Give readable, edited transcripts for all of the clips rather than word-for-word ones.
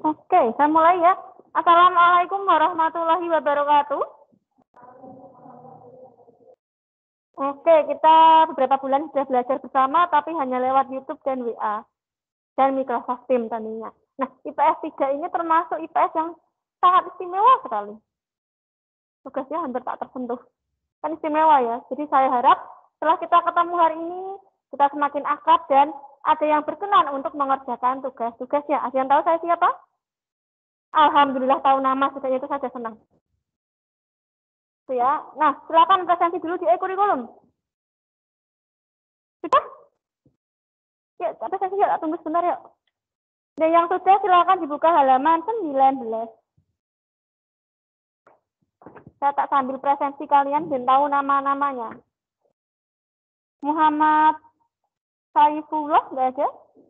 Oke, saya mulai ya. Assalamualaikum warahmatullahi wabarakatuh. Oke, kita beberapa bulan sudah belajar bersama, tapi hanya lewat YouTube dan WA. Dan Microsoft Teams tentunya. Nah, IPS 3 ini termasuk IPS yang sangat istimewa sekali. Tugasnya hampir tak tersentuh. Kan istimewa ya. Jadi saya harap setelah kita ketemu hari ini, kita semakin akrab dan ada yang berkenan untuk mengerjakan tugas-tugasnya. Ada yang tahu saya siapa? Alhamdulillah tahu nama, setidaknya itu saja senang. Itu ya. Nah, silakan presentasi dulu di e-kurikulum. Sudah? Ya, presentasi ya, tunggu sebentar ya. Dan yang sudah silakan dibuka halaman 19. Saya tak sambil presensi kalian dan tahu nama-namanya. Muhammad Saifullah nggak ada?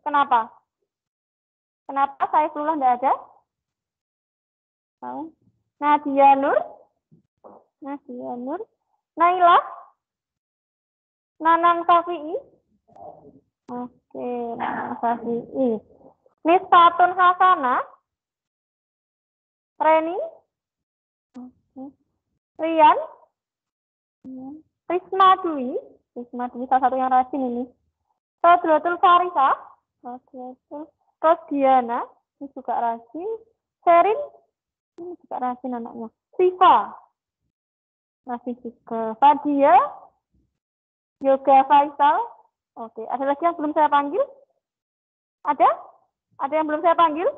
Kenapa? Kenapa Saifullah nggak ada? Tahu? Nadia Nur? Nailah? Nanang Safi'i? Oke, Nanang Safi'i. Nisfatun Hasana? Reni? Rian? Risma Dwi salah satu yang rajin ini. Rodratul Farisa? Rosdiana? Ini juga rajin. Sherin? Ini juga rajin anaknya. Siva? Rajin juga. Fadia? Yoga Faisal? Oke, ada lagi yang belum saya panggil? Ada? Ada yang belum saya panggil?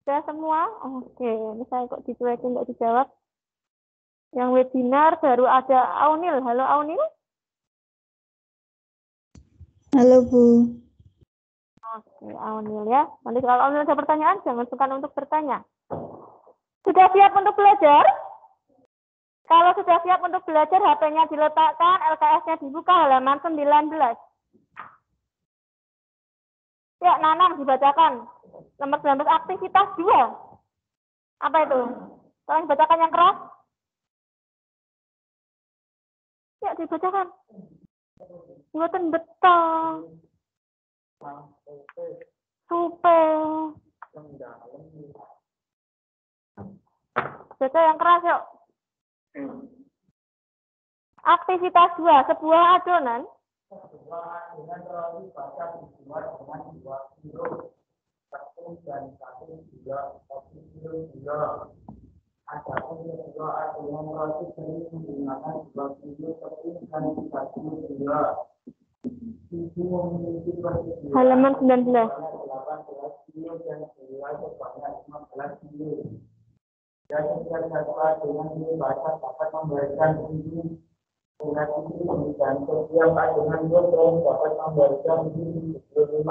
Sudah semua? Oke, ini saya kok dicuekin, nggak dijawab. Yang webinar baru ada Aunil. Halo Aunil. Halo Bu. Oke, Aunil ya. Nanti kalau Aunil ada pertanyaan, jangan sungkan untuk bertanya. Sudah siap untuk belajar? Kalau sudah siap untuk belajar, HP-nya diletakkan, LKS-nya dibuka halaman 19. Ya, Nanang dibacakan. Nomor 19, aktivitas 2. Apa itu? Tolong dibacakan yang keras. Ya, dibacakan. Buatan betul. Supel. Baca yang keras yuk. Aktivitas 2, sebuah adonan. Sebuah adonan roti bakar dibuat dengan 2 kilo tepung dan 1 kilo gula. Adapun sebuah adonan roti kering menggunakan 2 kilo tepung dan 3 kilo gula. Ibu memiliki persediaan halaman 19. 18 kilo dan gula sebanyak 15 kilo. Dan setiap satu adonan ini basah dapat memberikan tinggi dengan tinggi dan setiap adonan gotong dapat memberikan tinggi 75.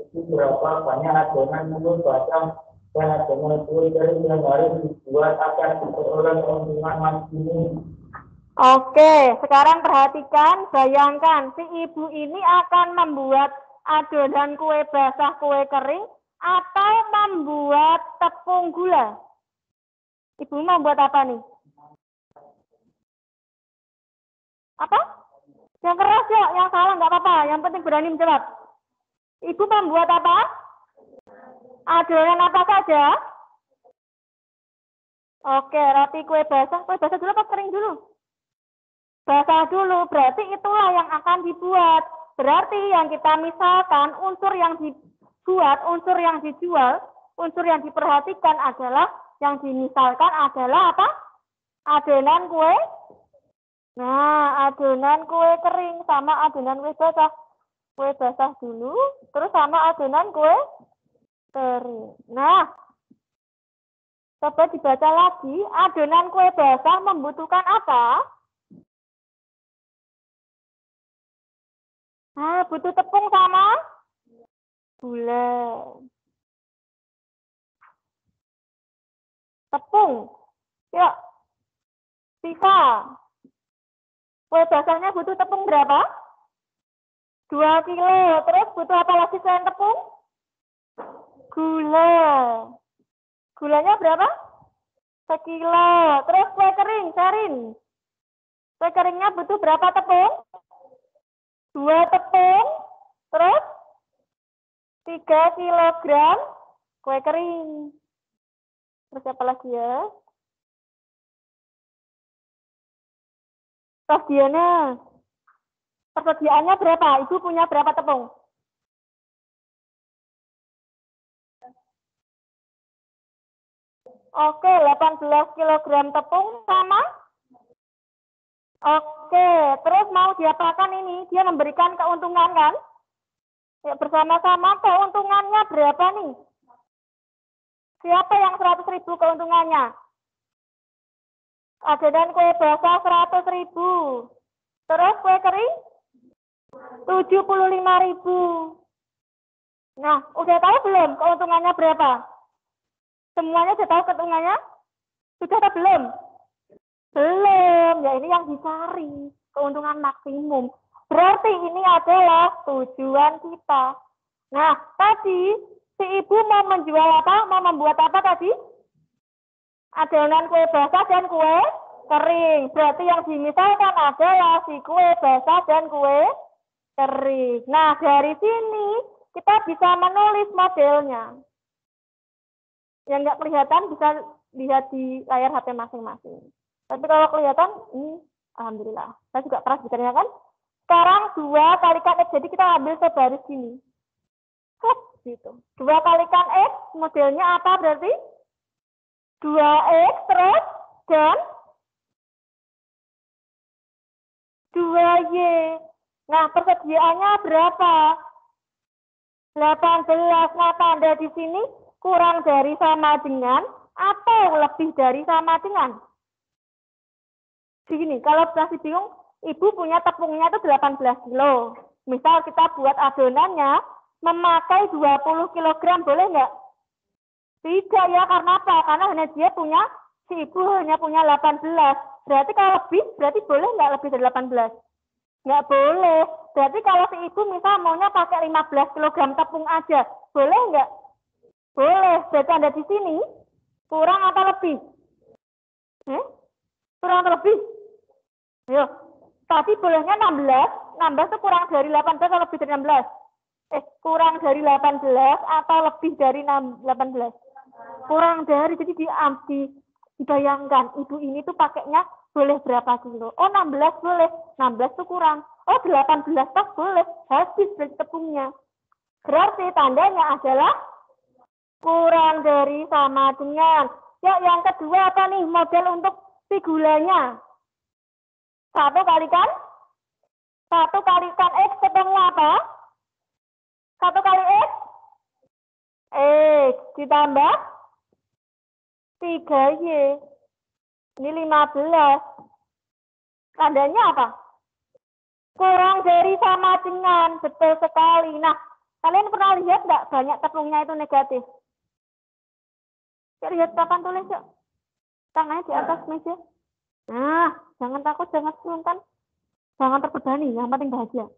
Itu berapa banyak adonan telur basah dan adonan kue kering yang harus dibuat akan diperoleh keuntungan maksimum. Oke, sekarang perhatikan, bayangkan si ibu ini akan membuat adonan kue basah, kue kering, atau membuat tepung gula. Ibu mau buat apa nih? Apa? Yang keras ya, yang salah nggak apa-apa. Yang penting berani menjawab. Ibu membuat apa? Adonan apa saja? Oke, roti kue basah. Kue basah dulu apa kering dulu? Basah dulu. Berarti itulah yang akan dibuat. Berarti yang kita misalkan unsur yang dibuat, unsur yang dijual, unsur yang diperhatikan adalah yang dimisalkan adalah apa? Adonan kue. Nah, adonan kue kering sama adonan kue basah. Kue basah dulu, terus sama adonan kue kering. Nah, coba dibaca lagi. Adonan kue basah membutuhkan apa? Nah, butuh tepung sama gula. Tepung. Yuk. Sisa. Kue basahnya butuh tepung berapa? 2 kilo. Terus butuh apa lagi selain tepung? Gula. Gulanya berapa? 1 kilo. Terus kue kering, Sherin. Kue keringnya butuh berapa tepung? 2 tepung. Terus 3 kilogram kue kering. Terus apa lagi ya? Persediaannya berapa? Ibu punya berapa tepung? Oke, 18 kilogram tepung sama? Oke, terus mau diapakan ini? Dia memberikan keuntungan kan? Ya, bersama-sama keuntungannya berapa nih? Siapa yang 100.000 keuntungannya? Adonan kue basah 100.000. Terus kue kering 75.000. Nah, udah tahu belum keuntungannya berapa? Semuanya sudah tahu keuntungannya? Sudah atau belum? Belum. Ya ini yang dicari. Keuntungan maksimum. Berarti ini adalah tujuan kita. Nah, tadi si ibu mau menjual apa? Mau membuat apa tadi? Adonan kue basah dan kue kering. Berarti yang dimisalkan adalah si kue basah dan kue kering. Nah, dari sini kita bisa menulis modelnya. Yang nggak kelihatan bisa lihat di layar HP masing-masing. Tapi kalau kelihatan, ini alhamdulillah. Saya juga pernah bicaranya kan. Sekarang 2 kalikan X, jadi kita ambil sebaris gini. Hop, gitu. 2 kalikan X, modelnya apa berarti? 2X terus dan 2Y. Nah, persediaannya berapa? 18. Nah, tanda di sini kurang dari sama dengan atau lebih dari sama dengan? Begini, kalau masih bingung, ibu punya tepungnya itu 18 kilo. Misal kita buat adonannya memakai 20 kilogram, boleh nggak? Tidak ya, karena apa? Karena hanya dia punya, si ibu hanya punya 18. Berarti kalau lebih, berarti boleh nggak lebih dari 18? Nggak boleh. Berarti kalau si ibu misal maunya pakai 15 kilogram tepung aja, boleh nggak? Boleh. Berarti Anda di sini kurang atau lebih? Kurang atau lebih? Ayo. Tadi bolehnya 16. 16 itu kurang dari 18 atau lebih dari 16? Kurang dari 18 atau lebih dari 18? Kurang dari. Jadi dibayangkan, ibu ini tuh pakainya boleh berapa kilo? Oh, 16 boleh. 16 itu kurang. Oh, 18 tak boleh. Habis dari tepungnya. Berarti tandanya adalah kurang dari sama dengan. Ya, yang kedua apa nih? Model untuk si gulanya. 1 kalikan X ketemu apa? 1 kali X? X ditambah 3Y. Ini 15. Tandanya apa? Kurang dari sama dengan. Betul sekali. Nah, kalian pernah lihat nggak banyak tepungnya itu negatif? Lihat papan tulis yuk. Tangannya di atas meja. Nah, jangan takut, jangan sungkan. Jangan terbebani, yang penting bahagia.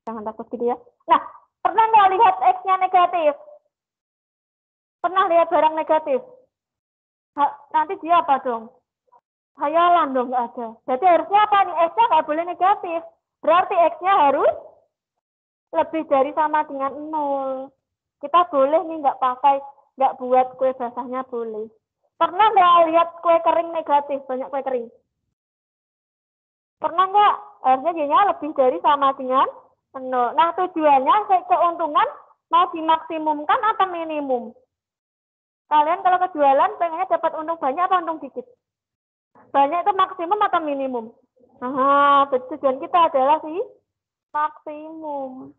Jangan takut gitu ya. Nah, pernah nggak lihat X-nya negatif? Pernah lihat barang negatif? Nanti dia apa dong? Hayalan dong, nggak ada. Jadi harusnya apa nih? X-nya nggak boleh negatif. Berarti X-nya harus lebih dari sama dengan 0. Kita boleh nih nggak buat kue basahnya boleh. Pernah nggak lihat kue kering negatif? Banyak kue kering. Pernah nggak? Harusnya dia lebih dari sama dengan 0. Nah, tujuannya keuntungan mau dimaksimumkan atau minimum? Kalian kalau kejualan pengennya dapat untung banyak atau untung dikit? Banyak itu maksimum atau minimum? Nah, tujuan kita adalah maksimum.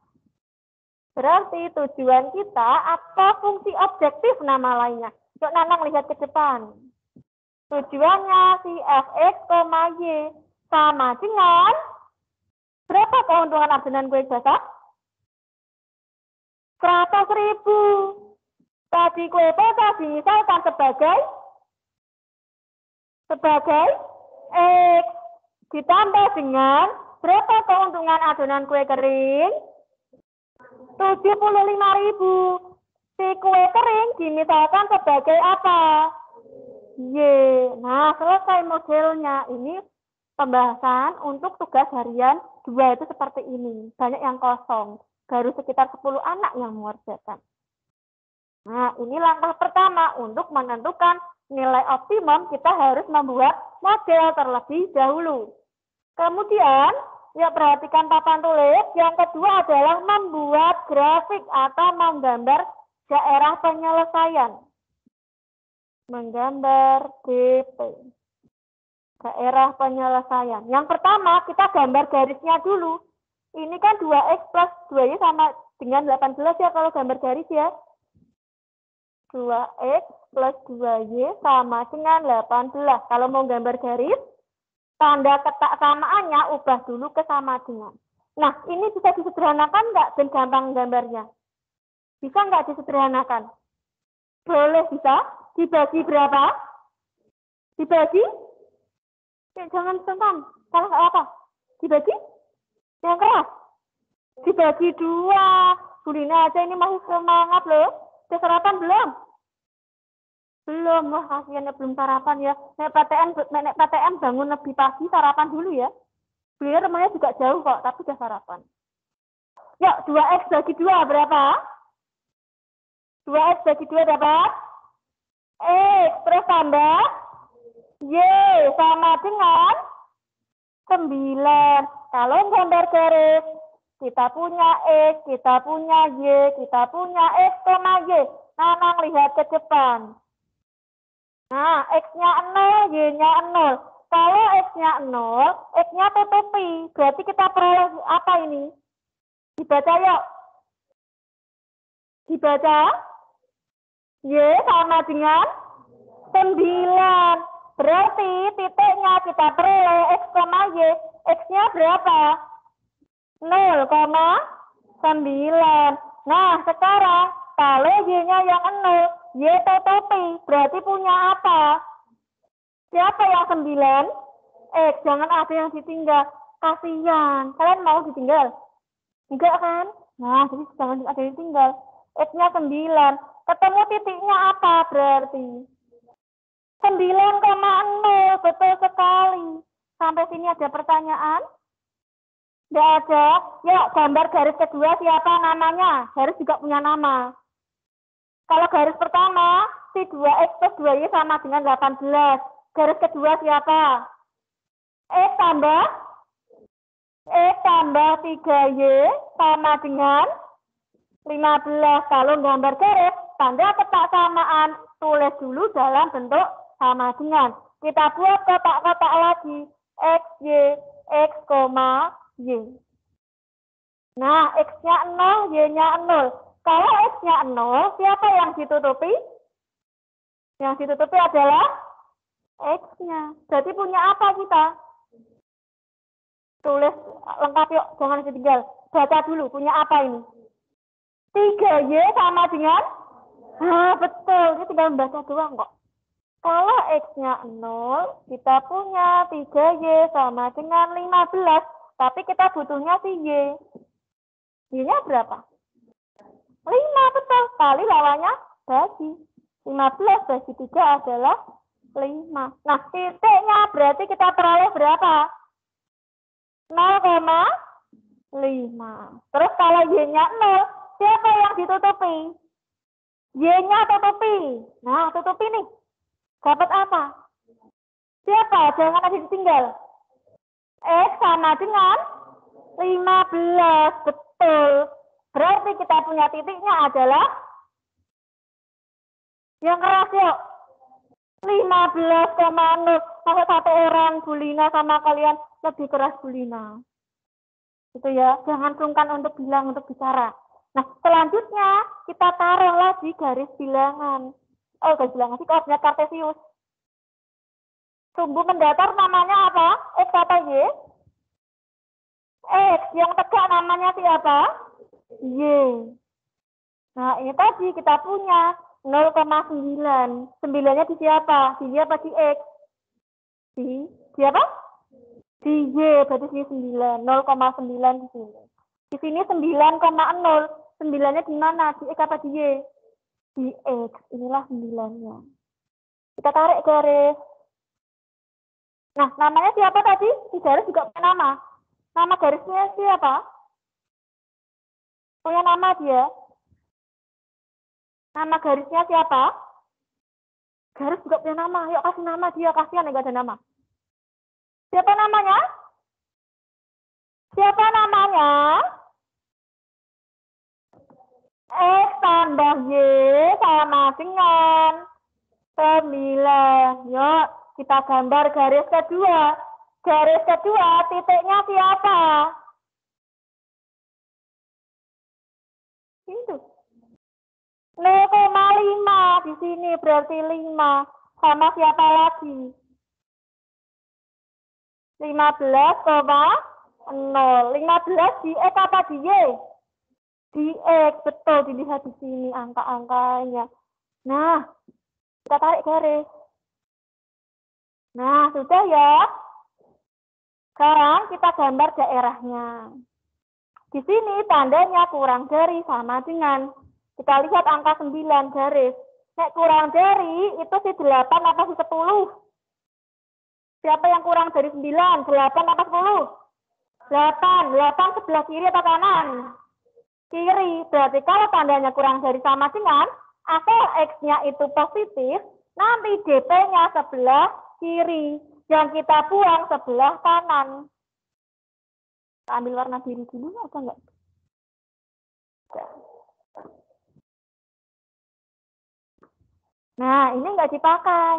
Berarti tujuan kita apa fungsi objektif nama lainnya? Yuk Nanang lihat ke depan. Tujuannya si Fx, Y sama dengan berapa keuntungan adonan kue basah? 100.000. Tadi kue basah dimisalkan sebagai X ditambah dengan berapa keuntungan adonan kue kering? 75.000. Si kue kering dimisalkan sebagai apa? Y. Nah, selesai modelnya. Ini pembahasan untuk tugas harian 2 itu seperti ini. Banyak yang kosong. Baru sekitar 10 anak yang mengerjakan. Nah, ini langkah pertama untuk menentukan nilai optimum, kita harus membuat model terlebih dahulu. Kemudian, ya perhatikan papan tulis. Yang kedua adalah membuat grafik atau menggambar daerah penyelesaian. Menggambar DP. Daerah penyelesaian. Yang pertama, kita gambar garisnya dulu. Ini kan 2X plus 2Y sama dengan 18 ya kalau gambar garis ya. 2X plus 2Y sama dengan 18. Kalau mau gambar garis, tanda ketak samaannya ubah dulu ke sama dengan. Nah, ini bisa disederhanakan nggak dan gampang gambarnya? Bisa nggak disederhanakan? Boleh, bisa. Dibagi berapa? Dibagi? Ya, jangan sungkan. Salah nggak apa? Dibagi? Yang keras. Dibagi 2. Bulina aja ini masih semangat loh. Udah sarapan belum? Belum. Wah, kasihan belum sarapan ya. Nek PTM bangun lebih pagi, sarapan dulu ya. Beliau rumahnya juga jauh kok, tapi udah sarapan. Yuk, 2X bagi 2 berapa? 2X bagi 2 dapat? X, terus tambah? Y, sama dengan 9. Kalau gambar garis, kita punya X, kita punya Y, kita punya X, Y. Nanang lihat ke depan. Nah, X-nya 0, Y-nya 0. Kalau X-nya 0, X-nya tutupi. Berarti kita peroleh apa ini? Dibaca yuk. Dibaca. Y sama dengan 9. Berarti titiknya kita peroleh X, Y. X-nya berapa? 0,9. Nah, sekarang kalau Y-nya yang 0, Y tutupi. Berarti punya apa? Siapa yang 9? X. Jangan ada yang ditinggal. Kasihan. Kalian mau ditinggal? Enggak kan? Nah, jadi jangan ada yang ditinggal. X-nya 9. Ketemu titiknya apa berarti? 9,0. Betul sekali. Sampai sini ada pertanyaan? Tidak ada. Yuk, gambar garis kedua siapa namanya? Garis juga punya nama. Kalau garis pertama, si 2X plus 2Y sama dengan 18. Garis kedua siapa? X tambah 3Y sama dengan 15. Kalau gambar garis, tanda ketak samaan, tulis dulu dalam bentuk sama dengan. Kita buat kotak-kotak lagi. X, Y, X, Y. Nah, X-nya 0, Y-nya 0. Kalau X-nya 0, siapa yang ditutupi? Yang ditutupi adalah X-nya. Jadi punya apa kita? Tulis lengkap yuk, jangan ditinggal. Baca dulu, punya apa ini? 3Y sama dengan? Betul, ini tinggal membaca doang kok. Kalau X-nya 0, kita punya 3Y sama dengan 15. Tapi kita butuhnya si Y. Y-nya berapa? 5, betul. Kali lawannya bagi. 15 bagi 3 adalah 5. Nah, titiknya berarti kita peroleh berapa? 0,5. Terus kalau Y-nya 0, siapa yang ditutupi? Y-nya tutupi. Nah, tutupi nih. Dapat apa? Siapa? Jangan ada ditinggal. X sama dengan 15. Betul. Berarti kita punya titiknya adalah yang keras yuk. 15,0. Masa satu orang Bulina sama kalian lebih keras Bulina. Itu ya. Jangan sungkan untuk bilang, untuk bicara. Nah, selanjutnya kita taruh lagi garis bilangan. Garis bilangan sih koordinat kartesius. Sumbu mendatar namanya apa? X atau Y? X. Yang tegak namanya siapa? Y. Nah, ini tadi kita punya 0,9. 9-nya di siapa? Di Y apa di X? Di apa? Di Y. Berarti di 9. 0,9 di sini. Di sini 9,0. 9-nya di mana? Di X apa di Y? Di X. Inilah 9-nya. Kita tarik garis. Nah, namanya siapa tadi? Di garis juga punya nama. Nama garisnya siapa? Punya nama dia. Nama garisnya siapa? Garis juga punya nama. Yuk kasih nama dia. Kasihan nggak ada nama. Siapa namanya? Siapa namanya? X tambah Y sama dengan 9. Yuk, kita gambar garis kedua. Garis kedua, titiknya siapa? Itu. 0,5 di sini berarti 5. Sama siapa lagi? 15,0. 15 di X apa di Y? Di X, betul, dilihat di sini angka-angkanya. Nah, kita tarik garis. Nah, sudah ya. Sekarang kita gambar daerahnya. Di sini tandanya kurang dari sama dengan, kita lihat angka 9 garis. Nek kurang dari itu si 8 apa si 10? Siapa yang kurang dari 9? 8 apa 10? 8. 8 sebelah kiri atau kanan? Kiri. Berarti kalau tandanya kurang dari sama dengan, asal X-nya itu positif, nanti DP-nya sebelah kiri. Yang kita buang sebelah kanan. Kita ambil warna biru dulu, ada nggak? Nah, ini nggak dipakai.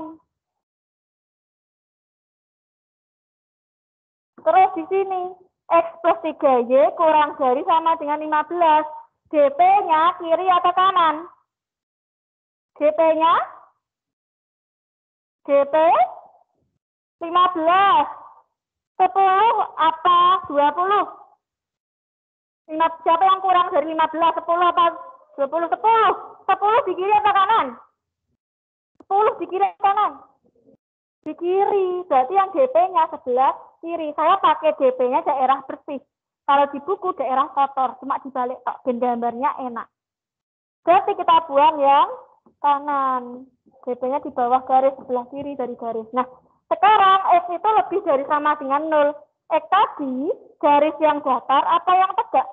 Terus di sini, X plus 3Y kurang dari sama dengan 15. DP-nya kiri atau kanan? DP-nya? DP 15. 10 apa 20? Siapa yang kurang dari 15? 10 apa 20? 10. 10 di kiri atau kanan? 10 di kiri atau kanan? Di kiri. Berarti yang DP-nya sebelah kiri. Saya pakai DP-nya daerah bersih. Kalau di buku daerah kotor. Cuma dibalik tok. Gambarnya enak. Berarti kita buang yang kanan. DP-nya di bawah garis sebelah kiri dari garis. Nah, sekarang X itu lebih dari sama dengan 0. X tadi garis yang datar apa yang tegak?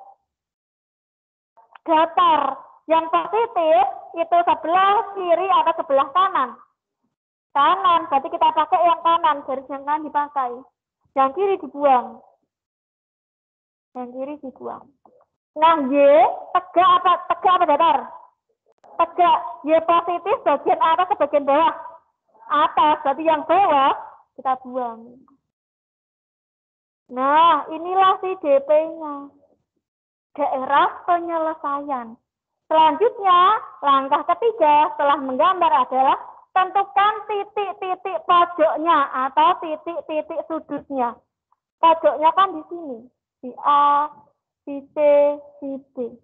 Datar. Yang positif itu sebelah kiri atau sebelah kanan? Kanan. Berarti kita pakai yang kanan. Garis yang kanan dipakai. Yang kiri dibuang. Yang kiri dibuang. Nah, Y tegak apa datar? Tegak. Y positif bagian atas ke bagian bawah? Atas. Berarti yang bawah kita buang. Nah, inilah si DP-nya. Daerah penyelesaian. Selanjutnya, langkah ketiga setelah menggambar adalah tentukan titik-titik pojoknya atau titik-titik sudutnya. Pojoknya kan di sini. Si A, si C, si D.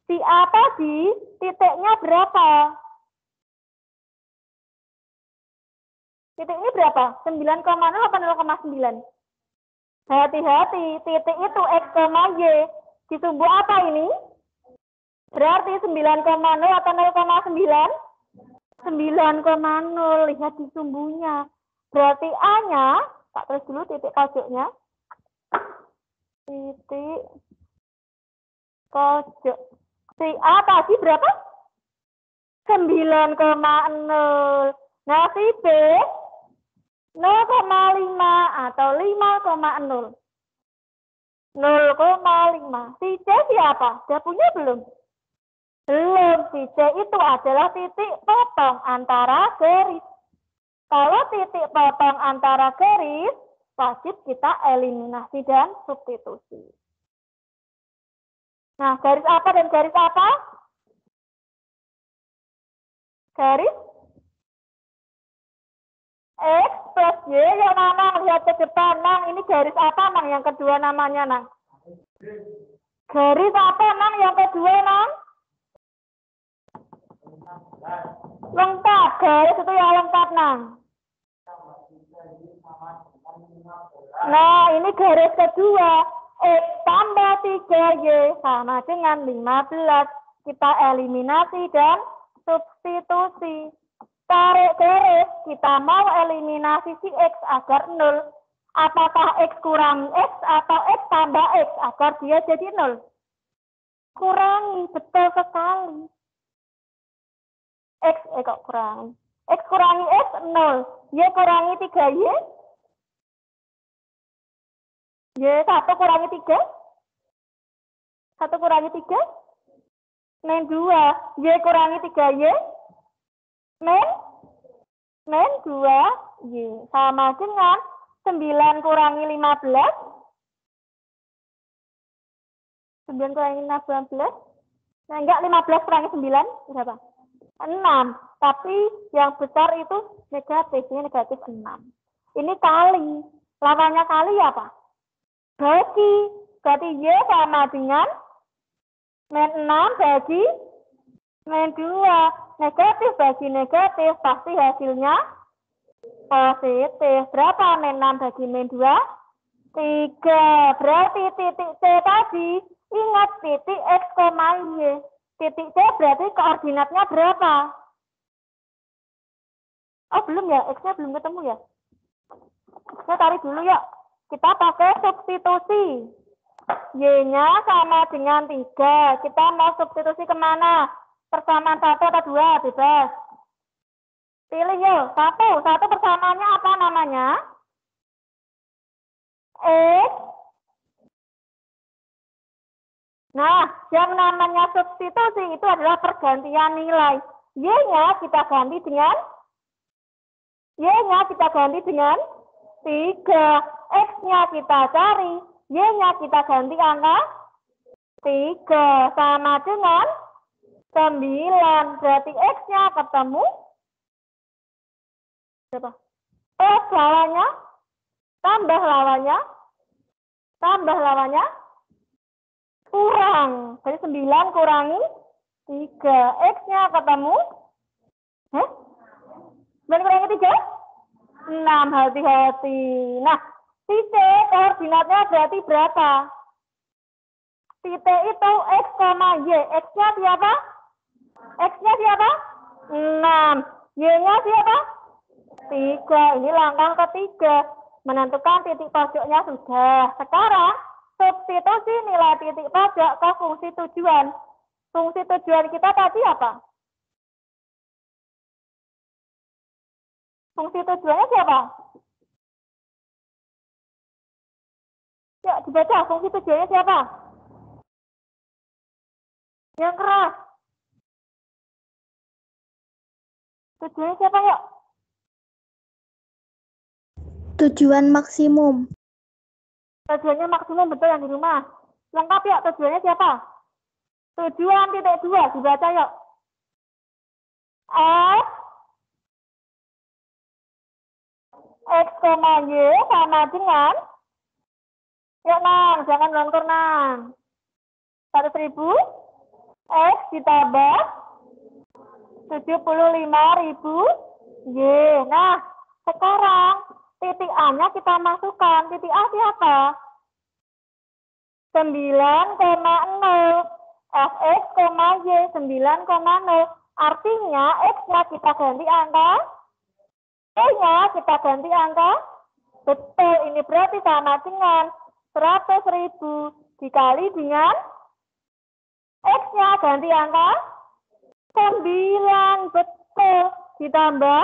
Si A tadi titiknya berapa? Titik ini berapa? 9,0 atau 0,9? Hati-hati, titik itu X, Y. Di sumbu apa ini? Berarti 9,0 atau 0,9? 9,0. Lihat di sumbunya. Berarti A-nya, tak tulis dulu titik pojoknya. Titik pojok. Si A tadi berapa? 9,0. Nah, si B 0,5 atau 5,0. 0,5. Si C siapa? Dia punya belum? Belum. Si C itu adalah titik potong antara garis. Kalau titik potong antara garis, wajib kita eliminasi dan substitusi. Nah, garis apa dan garis apa? Garis X plus Y. Ya, Nang, lihat ke depan. Nang, ini garis apa, Nang? Yang kedua namanya, Nang? Garis apa, Nang? Yang kedua, Nang? Lengkap. Garis itu yang lengkap, Nang. Nah, ini garis kedua. X tambah 3Y sama dengan 15. Kita eliminasi dan substitusi. Tarik garis, kita mau eliminasi si X agar 0. Apakah X kurang X atau X tambah X agar dia jadi 0? Kurangi, betul sekali. X, kok kurangi. X kurangi X, 0. Y kurangi 3Y. Y 1 kurangi 3. 1 kurangi 3. Min 2. Y kurangi 3Y. Min 2Y. Sama dengan 9 kurangi 15. 9 kurangi 15. Nah, enggak, 15 kurangi 9. Berapa? 6. Tapi yang besar itu negatif. Ini negatif 6. Ini kali. Lawannya kali apa? Bagi. Berarti Y sama dengan min 6 bagi min 2. Negatif bagi negatif. Pasti hasilnya positif. Berapa min 6 bagi min 2? 3. Berarti titik C tadi. Ingat titik X, Y. Titik C berarti koordinatnya berapa? Oh, belum ya? X-nya belum ketemu ya? Saya tarik dulu ya. Kita pakai substitusi. Y-nya sama dengan 3. Kita mau substitusi kemana? Persamaan 1 atau 2? Bebas. Pilih yuk. 1. 1 persamaannya apa namanya? X. Nah, yang namanya substitusi itu adalah pergantian nilai. Y-nya kita ganti dengan 3. X-nya kita cari. Y-nya kita ganti angka 3. Sama dengan 9. Berarti X-nya ketemu. Berapa? Plus lawannya. Tambah lawannya. Kurang. Jadi 9 kurangi 3. X-nya ketemu. 9 kurangi 3? 6. Hati-hati. Nah, titik koordinatnya berarti berapa? Titik itu X, Y. X-nya siapa? 6. Y-nya siapa? 3. Ini langkah ketiga. Menentukan titik pojoknya sudah. Sekarang, substitusi nilai titik pojok ke fungsi tujuan. Fungsi tujuan kita tadi apa? Fungsi tujuannya siapa? Ya, dibaca. Fungsi tujuannya siapa? Yang keras. Tujuannya siapa, yuk? Tujuan maksimum. Tujuannya maksimum, betul yang di rumah. Lengkap yuk, tujuannya siapa? Tujuan titik 2, dibaca yuk. X, Y sama dengan, yuk Nang, jangan lontor Nang. 100.000 X ditambah 75.000 Y. Nah, sekarang titik A-nya kita masukkan. Titik A siapa? 9,0. Fx, Y 9,0. Artinya X-nya kita ganti angka, Y-nya kita ganti angka. Betul, ini berarti sama dengan 100.000 dikali dengan X-nya ganti angka 9. Betul. Ditambah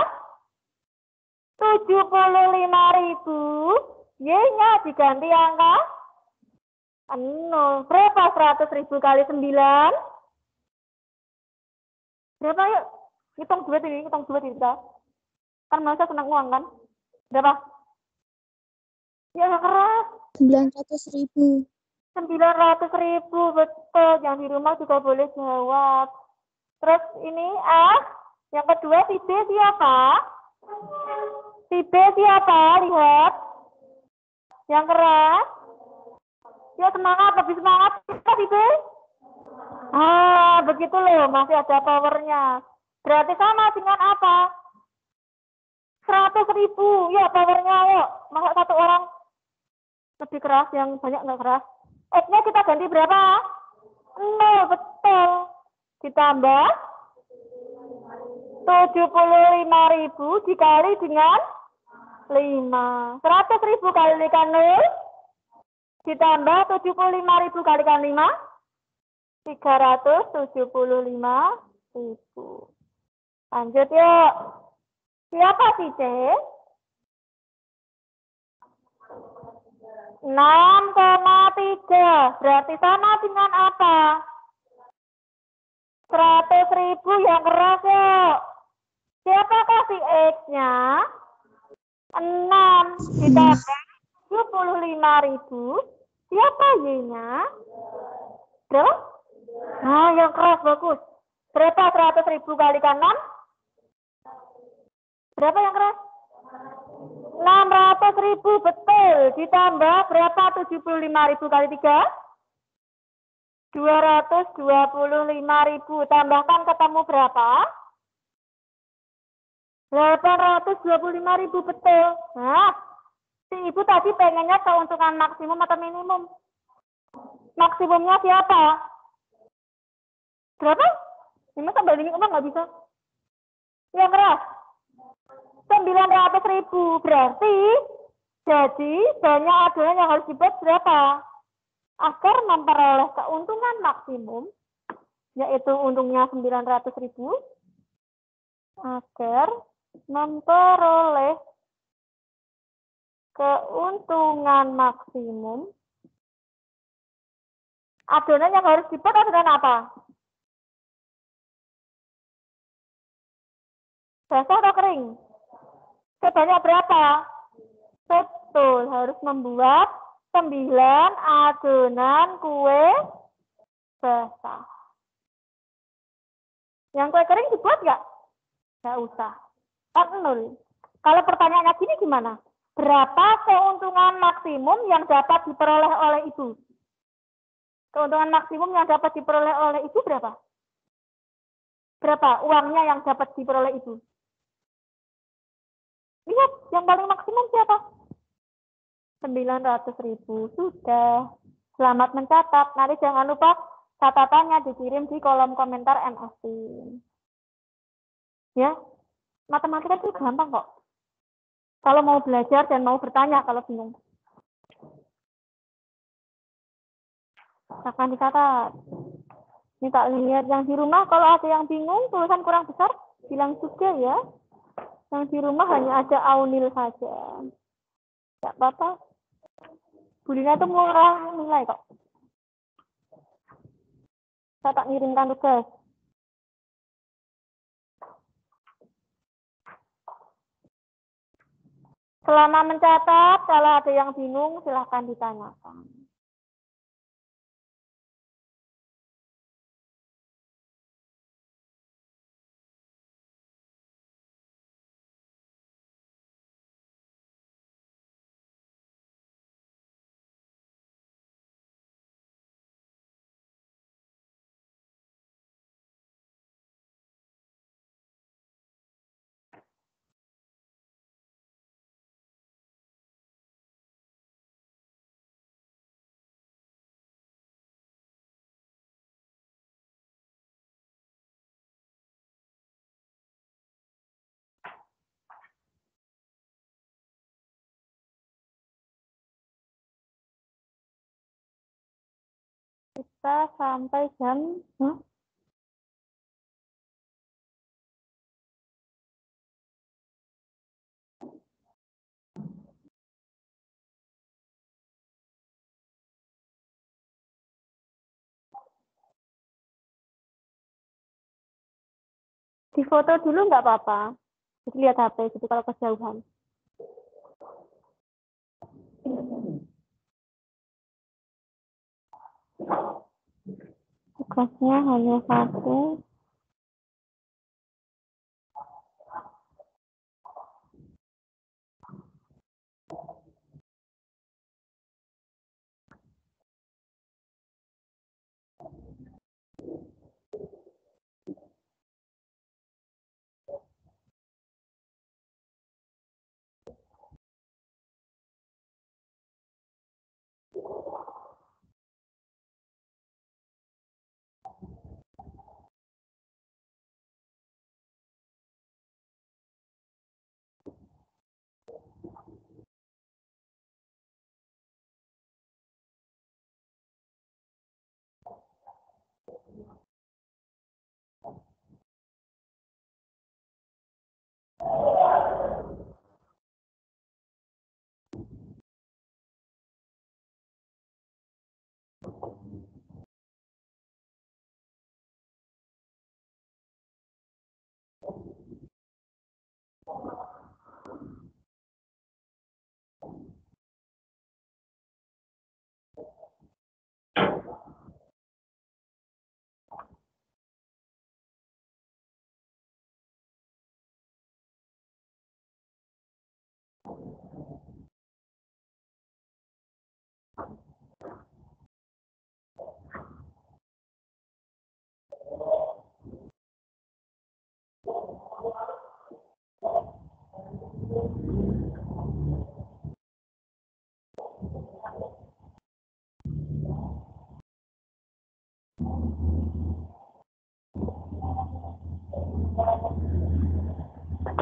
75.000. Y-nya diganti angka 0. Berapa 100.000 kali 9? Berapa yuk? Hitung duit kita. Kan masa senang uang kan? Berapa? Ya keras. 900.000. 900.000, betul. Yang di rumah juga boleh jawab. Terus ini A. Yang kedua si B siapa? Si B siapa? Lihat. Yang keras. Ya semangat, lebih semangat si B. Begitu loh, masih ada powernya. Berarti sama dengan apa? 100.000. Ya, powernya yuk. Masa satu orang lebih keras, yang banyak nggak keras. X-nya kita ganti berapa? 0, betul. Ditambah 75.000 dikali dengan 5. 100.000 kalikan 0. Ditambah 75.000 kalikan 5. 375.000. Lanjut yuk. Siapa sih C? 6,3. Berarti sama dengan apa? 100.000 yang keras yuk. Siapa kasih X-nya? 6 ditambah 75.000. Siapa Y-nya? Berapa? Nah, yang keras bagus. Berapa 100.000 kalikan 6? Berapa yang keras? 600.000, betul. Ditambah berapa 75.000 kali 3? 225.000. Tambahkan ketemu berapa? 825.000, betul. Nah, si ibu tadi pengennya keuntungan maksimum atau minimum? Maksimumnya siapa? Berapa? Ini tambah ini nggak bisa. Yang keras. 900.000. Berarti jadi banyak adonan yang harus dibuat berapa? Agar memperoleh keuntungan maksimum, yaitu untungnya 900.000, agar memperoleh keuntungan maksimum, adonan yang harus dibuat adonan apa? Basah atau kering? Sebanyak berapa? Betul, harus membuat 9 adonan kue basah. Yang kue kering dibuat nggak? Nggak usah. Kan 0. Kalau pertanyaannya gini gimana? Berapa keuntungan maksimum yang dapat diperoleh oleh ibu? Keuntungan maksimum yang dapat diperoleh oleh ibu berapa? Berapa uangnya yang dapat diperoleh ibu? Lihat, yang paling maksimum siapa? 900.000. Sudah. Selamat mencatat. Nanti jangan lupa catatannya dikirim di kolom komentar MSC. Ya, matematika itu gampang kok. Kalau mau belajar dan mau bertanya kalau bingung. Akan dicatat. Ini tak lihat yang di rumah, kalau ada yang bingung, tulisan kurang besar, bilang juga ya. Yang di rumah hanya ada Aunil saja. Tidak apa-apa. Bulinya itu murah nilai kok. Saya tak ngirimkan tugas. Selama mencatat, kalau ada yang bingung, silahkan ditanyakan. Kita sampai jam... Di foto dulu nggak apa-apa. Jadi lihat HP, jadi kalau kejauhan. Tugasnya hanya satu.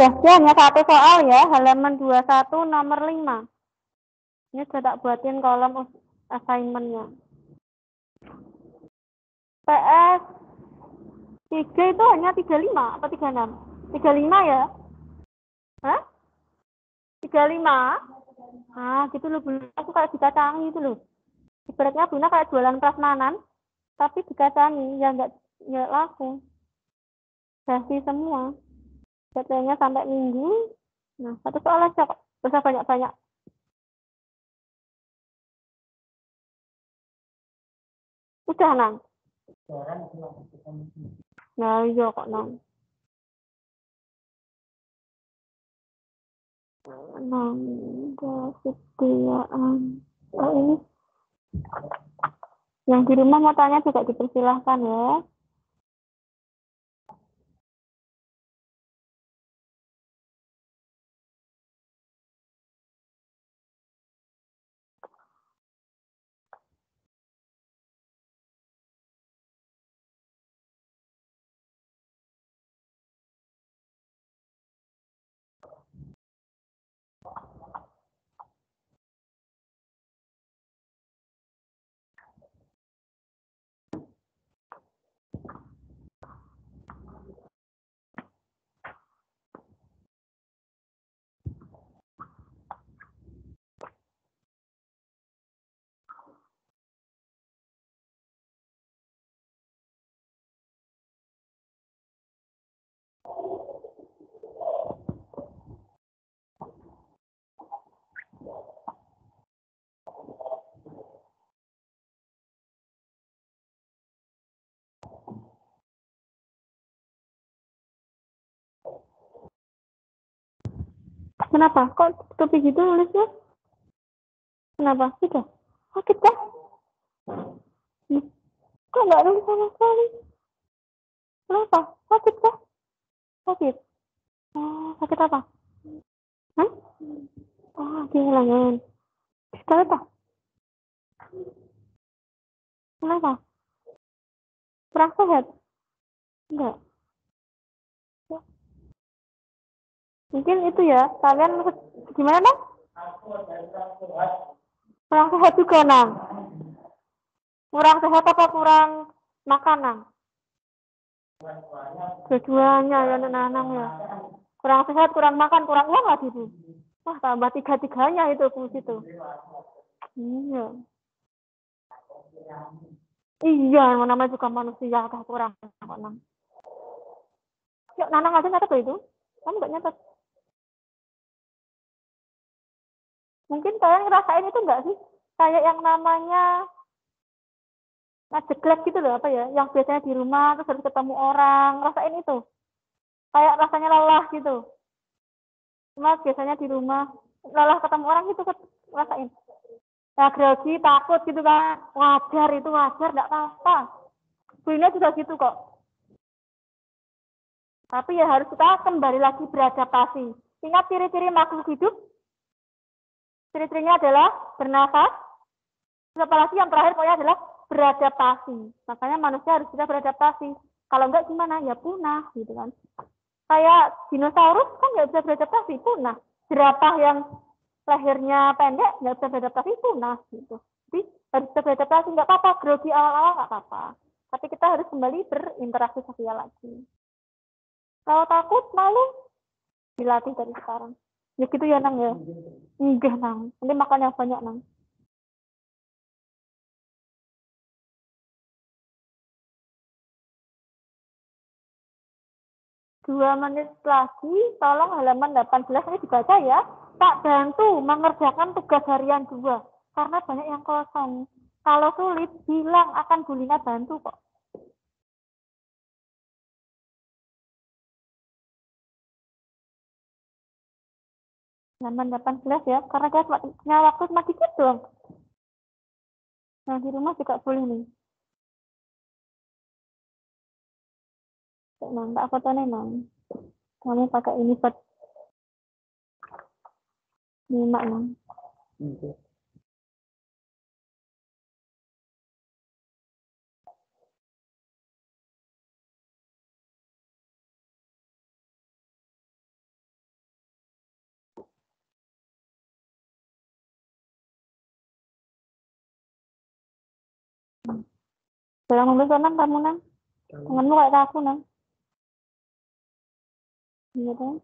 Sudah hanya satu soal ya, halaman 21 nomor 5. Ini sudah tak buatin kolom assignment-nya. PS 3 itu hanya 35 atau 36? 35 ya? Hah? 35? Ah, gitu loh, Bunda. Aku kayak dikacangi itu loh. Ibaratnya Bunda kayak jualan prasmanan, tapi dikacangi, ya nggak laku. Basi semua. Jadwalnya sampai minggu. Nah, satu soal aja kok. Gak usah banyak-banyak. Udah, Nang. Nah, iya kok, Nang. Nang, kesediaan. Oh, ini. Yang di rumah mau tanya juga dipersilahkan ya. Kenapa? Kok tutupi gitu nulisnya? Kenapa? Sudah. Sakit kan? Kok nggak nulis sama sekali? Kenapa? Sakit kan? Sakit. Oh, sakit apa? Hah? Oh, kehilangan. Kenapa? Kenapa? Kurang sehat? Enggak. Mungkin itu ya, kalian gimana, Nang? Kurang sehat juga, Nang. Kurang sehat apa kurang makanan? Keduanya ya, Nang ya. Kurang sehat, kurang makan, kurang uang lagi, Bu. Wah, tambah tiga-tiganya itu, Bu, situ. Iya. Iya, namanya juga manusia, kah kurang kok, Nang. Yuk, Nanang aja nyatet itu. Kamu nggak nyatet. Mungkin kalian ngerasain itu nggak sih? Kayak yang namanya ngejeglek gitu loh, apa ya? Yang biasanya di rumah, terus harus ketemu orang. Rasain itu. Kayak rasanya lelah gitu. Cuma biasanya di rumah, lelah ketemu orang gitu, rasain. Ya, grogi, takut gitu kan. Wajar, itu wajar, nggak apa-apa. Sebenarnya juga gitu kok. Tapi ya harus kita kembali lagi beradaptasi. Ingat ciri-ciri makhluk hidup? Ciri-cirinya adalah bernafas. Apalagi yang terakhir pokoknya adalah beradaptasi. Makanya manusia harus bisa beradaptasi. Kalau enggak gimana? Ya punah gitu kan. Kayak dinosaurus kan nggak bisa beradaptasi, punah. Jerapah yang lahirnya pendek nggak bisa beradaptasi, punah gitu. Jadi harus bisa beradaptasi, nggak apa-apa. Grogi awal-awal nggak apa-apa. Tapi kita harus kembali berinteraksi sosial lagi. Kalau takut, malu, dilatih dari sekarang. Ya gitu ya, Nang ya. Enggak, Nang. Nanti makan yang banyak, Nang. 2 menit lagi, tolong halaman 18 ini dibaca ya. Tak bantu mengerjakan tugas harian 2, karena banyak yang kosong. Kalau sulit, bilang akan Bu Lina bantu kok. Halaman 18 ya, karena dia punya waktu cuma dikit doang. Nah, di rumah juga boleh nih. Nang, tak fotonya nang. Kamu pakai ini buat nyimak nang. Jangan membeli nang kamu nang. Tanganmu kayak aku nang. Iya kan?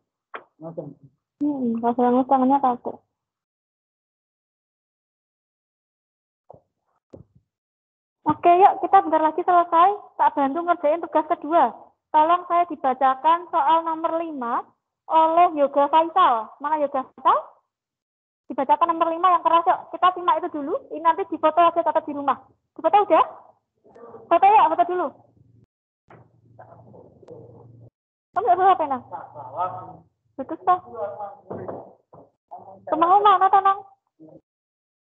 Kalau tangannya kaku. Oke, yuk kita bentar lagi selesai. Tak bantu ngerjain tugas kedua. Tolong saya dibacakan soal nomor 5 oleh Yoga Faisal. Mana Yoga Faisal? Dibacakan nomor 5 yang keras, yuk. Kita simak itu dulu. Ini nanti difoto aja tetap di rumah. Difoto udah? Foto ya, foto dulu. Kamu nggak bawa pena? Betul, Pak. Temanmu mana, Tanang?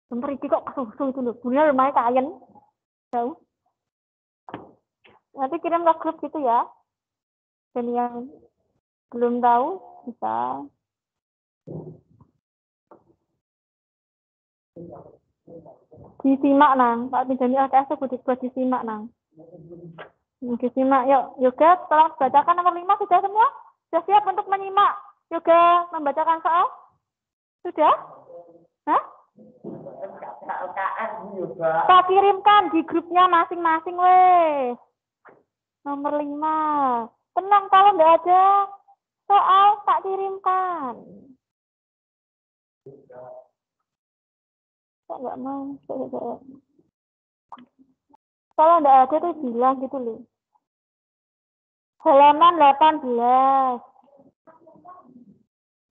Bentar, ini kok kesusu dulu. Bunyinya lumayan kain. Jauh. Nanti kirim ke grup gitu ya. Dan yang belum tahu bisa disimak nang. Pak Pinjami LKS itu buat disimak nang. Disimak yuk. Yoga tolong bacakan nomor 5 sudah semua? Sudah siap untuk menyimak? Yoga membacakan soal? Sudah? Hah? Tak kirimkan di grupnya masing-masing weh. Nomor 5. Tenang, kalau nggak ada soal tak kirimkan. Kok nggak mau? Kalau nggak ada tuh bilang gitu loh. Halaman 18.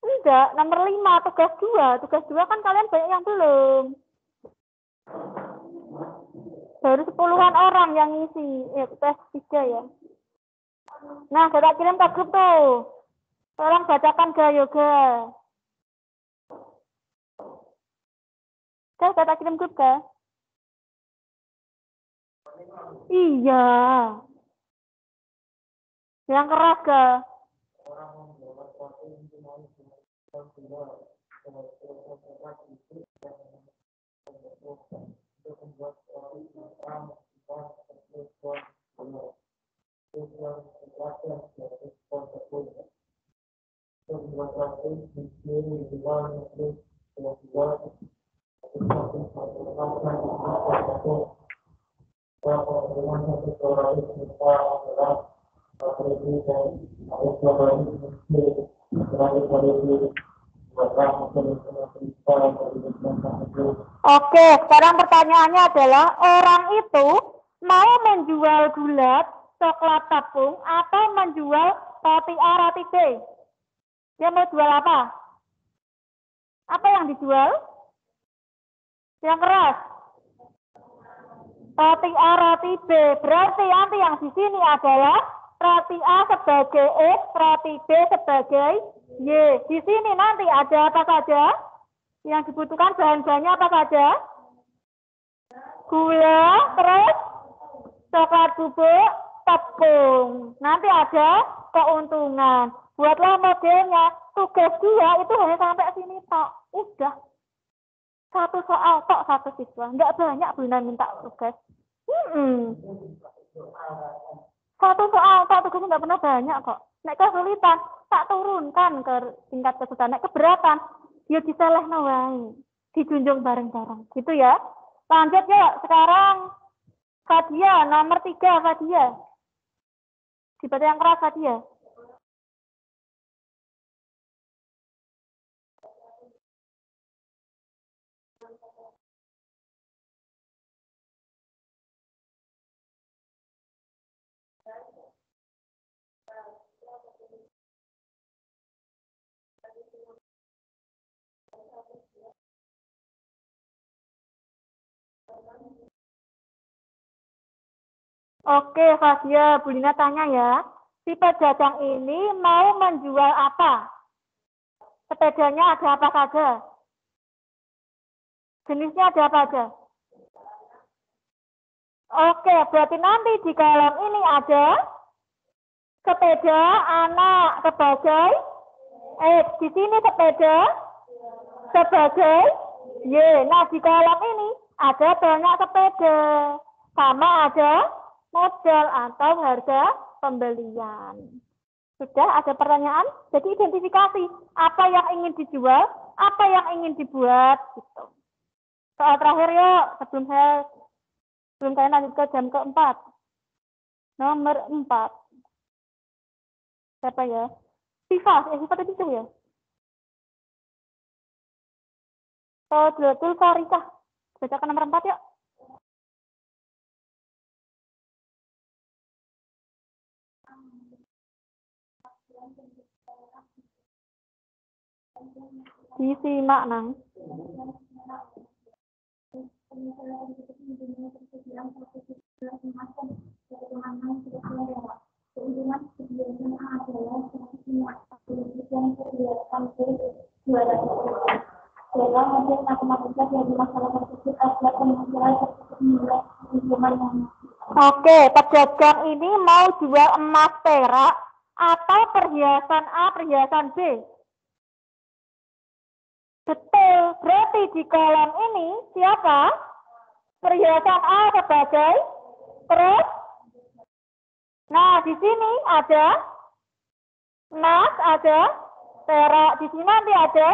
Enggak, nomor 5, tugas 2. Tugas 2 kan kalian banyak yang belum. Baru 10-an orang yang ngisi. Tes 3 ya. Nah, saya kirim ke grup tuh. Tolong bacakan ke Yoga. Saya kirim grup ke. Iya. Yang keras ke. Oke, sekarang pertanyaannya adalah orang itu mau menjual gulat, coklat tepung, atau menjual roti A, roti B? Dia mau jual apa? Apa yang dijual? Yang keras. Roti A, roti B. Berarti nanti yang di sini adalah roti A sebagai X, roti B sebagai Y. Di sini nanti ada apa saja? Yang dibutuhkan bahan-bahannya apa saja? Gula, terus coklat bubuk, tepung. Nanti ada keuntungan. Buatlah modelnya. Tugas 2 itu hanya sampai sini tok. Udah. Satu soal tok satu siswa. Enggak banyak Bunda minta tugas. Satu soal tok tugasnya enggak pernah banyak kok. Nek kesulitan, tak turunkan ke tingkat kesulitan. Nek keberatan, dia diselehno wae. Dijunjung bareng-bareng. Gitu ya. Lanjut yuk. Sekarang Fadia, nomor 3 Fadia. Dibaca yang keras Fadia. Oke, Fasia, Bu Lina tanya ya. Si pedagang ini mau menjual apa? Sepedanya ada apa saja? Jenisnya ada apa aja? Oke, berarti nanti di kolom ini ada sepeda anak sebagai di sini sepeda sebagai Y. Nah, di kolom ini ada banyak sepeda. Sama ada modal atau harga pembelian. Sudah ada pertanyaan? Jadi identifikasi apa yang ingin dijual, apa yang ingin dibuat gitu. Soal terakhir yuk, sebelum kalian lanjut ke jam keempat. Nomor 4. Siapa ya? Siva tadi itu ya? Fadlatul Farikah. Bacakan nomor 4 yuk. Disimak, Nang. Oke, pedagang ini mau jual emas perak atau perhiasan A, perhiasan B? Betul, berarti di kolom ini siapa? Perhiasan A sebagai terus. Nah, di sini ada emas, ada perak. Di sini nanti ada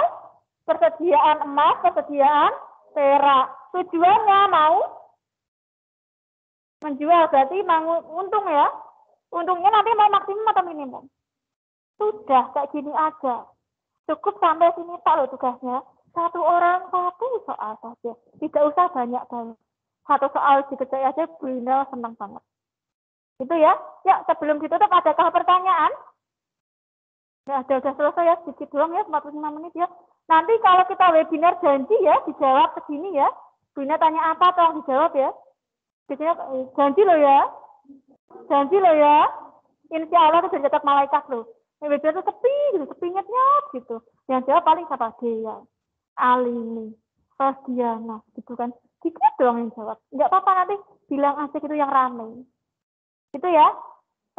persediaan emas, persediaan perak. Tujuannya mau menjual, berarti mau untung ya. Untungnya nanti mau maksimum atau minimum? Sudah, kayak gini aja. Cukup sampai sini tak loh tugasnya. Satu orang satu soal saja. Tidak usah banyak-banyak. Satu soal dikerjain aja, Bu Lina senang banget. Itu ya. Ya, sebelum ditutup, adakah pertanyaan? Ya, udah selesai ya. Sedikit doang ya, 45 menit ya. Nanti kalau kita webinar janji ya, dijawab segini ya. Bu Lina tanya apa, tolong dijawab ya. Biasanya, janji loh ya. Janji loh ya. Insya Allah itu dicatat malaikat loh. Webinar itu sepi gitu, sepi nyet-nyet gitu. Yang jawab paling siapa? Dia, Alini, Rosdiana, gitu kan. Dikit doang yang jawab. Nggak apa-apa, nanti bilang asik itu yang rame. Itu ya.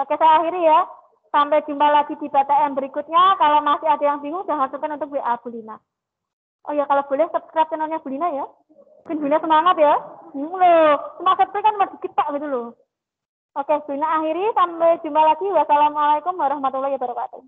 Oke, saya akhiri ya. Sampai jumpa lagi di PTM berikutnya. Kalau masih ada yang bingung, jangan masukkan untuk WA Bu Lina. Oh ya, kalau boleh subscribe channelnya Bu Lina ya. Mungkin Bu Lina semangat ya. Loh, cuma subscribe kan masih kita gitu loh. Oke, Bu Lina akhiri. Sampai jumpa lagi. Wassalamualaikum warahmatullahi wabarakatuh.